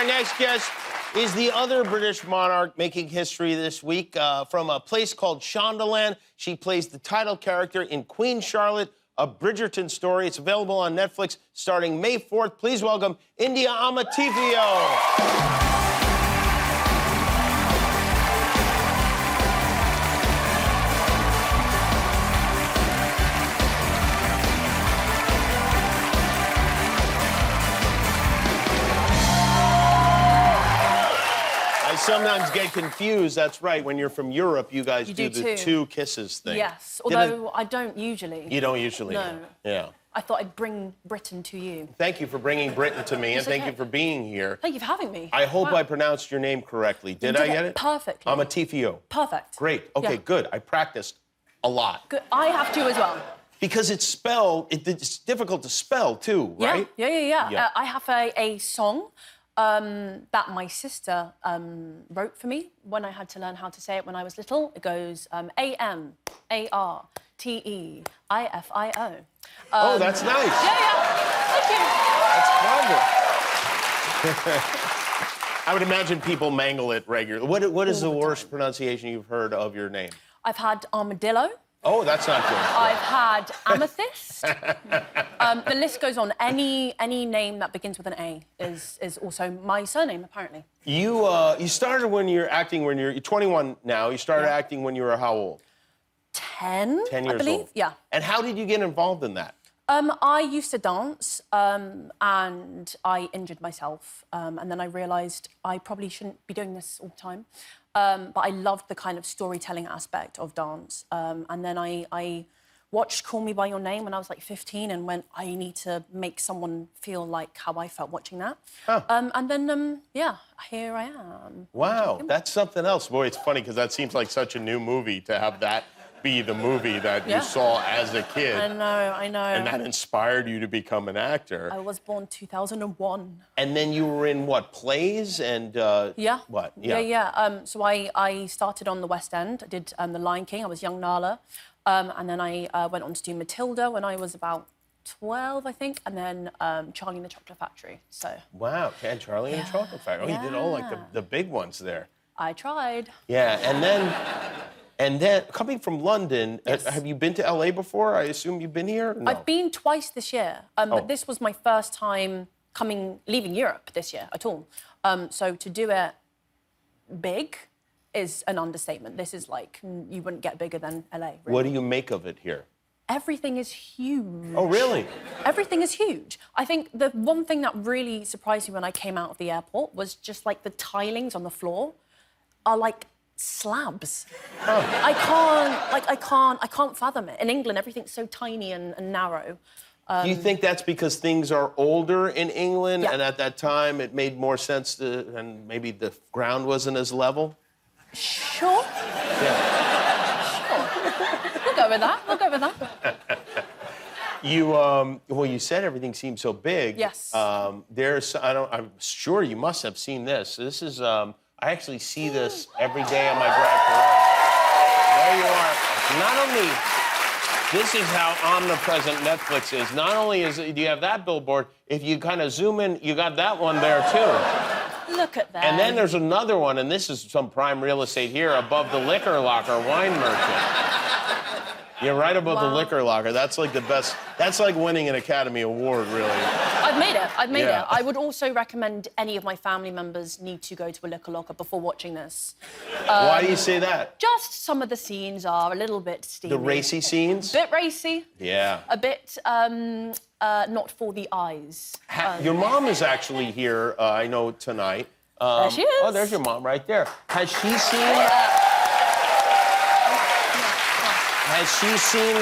Our next guest is the other British monarch making history this week. From a place called Shondaland, she plays the title character in Queen Charlotte, a Bridgerton Story. It's available on Netflix starting May 4th. Please welcome India Amarteifio. I sometimes get confused. That's right. When you're from Europe, you guys do the two kisses thing. Yes, although I don't usually. You don't usually? No. Yeah. I thought I'd bring Britain to you. Thank you for bringing Britain to me, and thank okay. you for being here. Thank you for having me. I hope I pronounced your name correctly. Did I get it? Perfectly. Amarteifio. Perfect. Great. Okay, good. I practiced a lot. Good. I have to as well. Because it's spelled, it's difficult to spell too, right? Yeah. I have a song that my sister wrote for me when I had to learn how to say it when I was little. It goes A-M-A-R-T-E-I-F-I-O. Oh, that's nice. Yeah. Thank you. That's clever. I would imagine people mangle it regularly. What is the worst pronunciation you've heard of your name? I've had armadillo. Oh, that's not good. I've had amethyst. The list goes on. Any name that begins with an A is also my surname, apparently. You started when you're 21 now. You started acting when you were how old? 10, 10 years I believe. old. Yeah. And how did you get involved in that? I used to dance, and I injured myself, and then I realised I probably shouldn't be doing this all the time. But I loved the kind of storytelling aspect of dance. And then I watched Call Me By Your Name when I was like 15 and went, I need to make someone feel like how I felt watching that. Huh. And then, here I am. Wow, that's something else. Boy, it's funny because that seems like such a new movie to have that be the movie that you saw as a kid. I know. And that inspired you to become an actor. I was born 2001. And then you were in, what, plays and... Yeah. What? Yeah. So I started on the West End. I did The Lion King. I was young Nala. And then I went on to do Matilda when I was about 12, I think, and then Charlie and the Chocolate Factory, so... Wow, and Charlie and the Chocolate Factory. Oh, you did all, like, the big ones there. I tried. Yeah, and then coming from London, have you been to LA before? I assume you've been here? No? I've been twice this year, but this was my first time leaving Europe this year at all. So to do it big is an understatement. This is like, you wouldn't get bigger than LA, really. What do you make of it here? Everything is huge. Oh, really? Everything is huge. I think the one thing that really surprised me when I came out of the airport was just like the tilings on the floor are like slabs. Oh. I can't fathom it. In England, everything's so tiny and narrow. Do you think that's because things are older in England, Yeah. and at that time it made more sense and maybe the ground wasn't as level? Sure. Yeah. Sure. We'll go with that. You said everything seemed so big. Yes. I'm sure you must have seen this. This is, I actually see this every day on my drive to work. There you are. Not only, this is how omnipresent Netflix is. Not only do you have that billboard, if you kind of zoom in, you got that one there too. Look at that. And then there's another one, and this is some prime real estate here above the liquor locker, wine merchant. You're right above the liquor locker. That's like the best. That's like winning an Academy Award, really. I've made it. I would also recommend any of my family members need to go to a liquor locker before watching this. Why do you say that? Just some of the scenes are a little bit steamy. The racy scenes? Bit racy. Yeah. A bit not for the eyes. Your mom is actually here, I know, tonight. There she is. Oh, there's your mom right there. Has she seen... Has she seen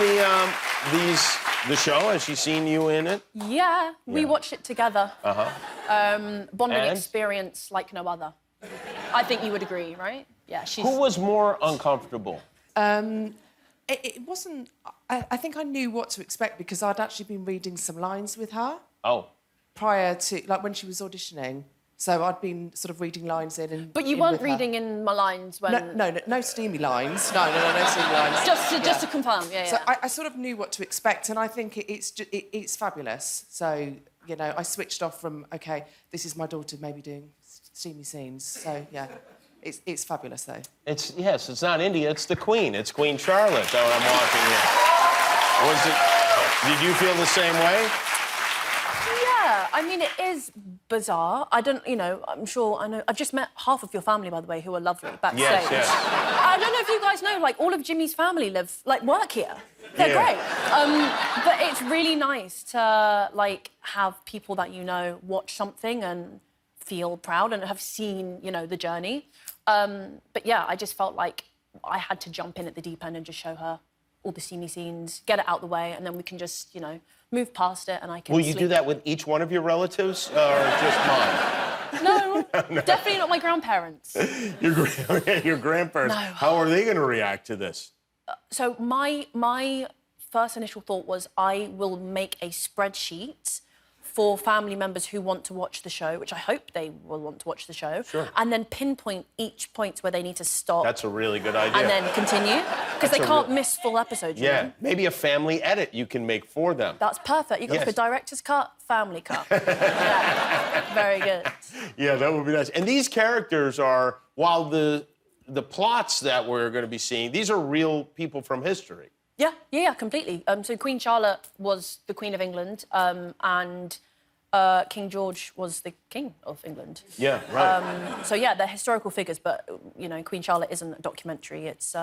the show? Has she seen you in it? Yeah, we watched it together. Bonding experience like no other. I think you would agree, right? Yeah, she's... Who was more uncomfortable? It wasn't... I think I knew what to expect because I'd actually been reading some lines with her. Oh. Prior to, like, when she was auditioning. So I'd been sort of reading lines in and... But you weren't reading in my lines when... No steamy lines. No steamy lines. Just to confirm, yeah. So I sort of knew what to expect, and I think it's fabulous. So you know, I switched off from, OK, this is my daughter maybe doing steamy scenes. So, yeah, it's fabulous, though. Yes, it's not India, it's the Queen. It's Queen Charlotte that I'm watching here. Did you feel the same way? Yeah, I mean, it is bizarre. I don't, you know, I'm sure, I know, I've just met half of your family, by the way, who are lovely, backstage. Yes. I don't know if you guys know, like, all of Jimmy's family work here. They're great. But it's really nice to, like, have people that you know watch something and feel proud and have seen, you know, the journey. But, yeah, I just felt like I had to jump in at the deep end and just show her all the steamy scenes, get it out the way, and then we can just, you know, move past it and I can Will you sleep. do that with each one of your relatives or just mine? No, definitely not my grandparents. Your grandparents. No. How are they going to react to this? So my first initial thought was I will make a spreadsheet for family members who want to watch the show, which I hope they will want to watch the show, and then pinpoint each point where they need to stop. That's a really good idea. And then continue, because they can't miss full episodes. You know? Maybe a family edit you can make for them. That's perfect. You got the director's cut, family cut. Yeah, very good. Yeah, that would be nice. And these characters are, while the plots that we're going to be seeing, these are real people from history. Yeah, completely. So Queen Charlotte was the Queen of England, and King George was the King of England. Yeah, right. So yeah, they're historical figures, but you know, Queen Charlotte isn't a documentary. It's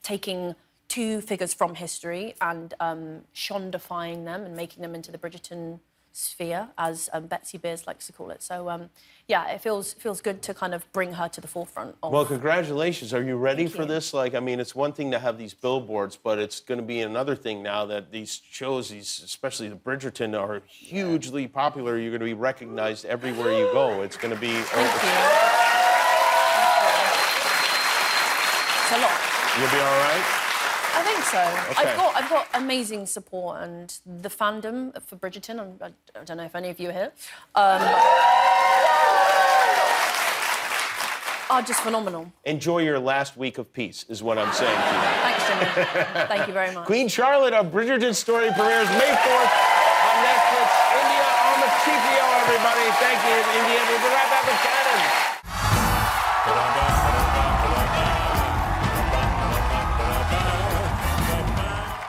taking two figures from history and shondifying them and making them into the Bridgerton sphere, as Betsy Beers likes to call it. So yeah, it feels good to kind of bring her to the forefront of... Well, congratulations. Are you ready Thank for you. this? Like, I mean, it's one thing to have these billboards, but it's going to be another thing now that these shows, especially the Bridgerton, are hugely popular. You're going to be recognized everywhere you go. It's going to be... Thank you. It's a lot. You'll be all right? I think so. Okay. I've got amazing support, and the fandom for Bridgerton, I don't know if any of you are here, are just phenomenal. Enjoy your last week of peace, is what I'm saying to you. Thanks, Jimmy. Thank you very much. Queen Charlotte of Bridgerton Story premieres May 4th on Netflix. India Amarteifio, everybody. Thank you, India. We'll be right back with Cannon.